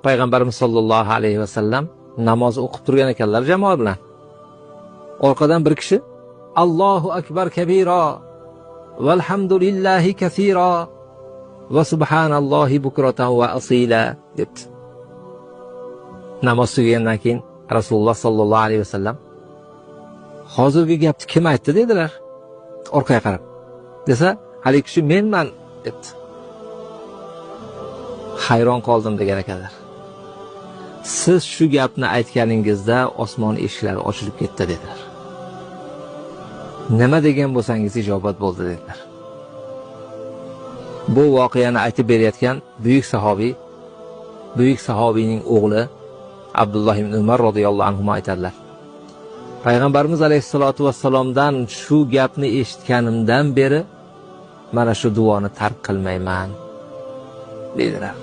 payg'ambarimiz sollallohu alayhi vasallam namoz o'qib turgan ekanlar jamoa bilan. Orqadan bir kishi Allohu akbar kabira valhamdulillahi kaseera va subhanallohi bukratan va asila debdi. Namoz tugagandan keyin Rasululloh sollallohu alayhi vasallam hozirgi gapni kim aytdi dedilar. Orqaga qarab. Desa, haligi kishi menman debdi. Hayron qoldim degan ekanlar. Siz shu gapni aytganingizda osmon eshiklari ochilib ketdi dedilar. Nima degan bo'lsangiz ijobat bo'ldi dedilar. Bu voqeani aytib berayotgan buyuk sahobiyning o'g'li Abdulloh ibn Umar radhiyallohu anhu aytadilar. Payg'ambarimiz alayhisolatu vassalomdan shu gapni eshitganimdan beri mana shu duoni tark qilmayman dedilar.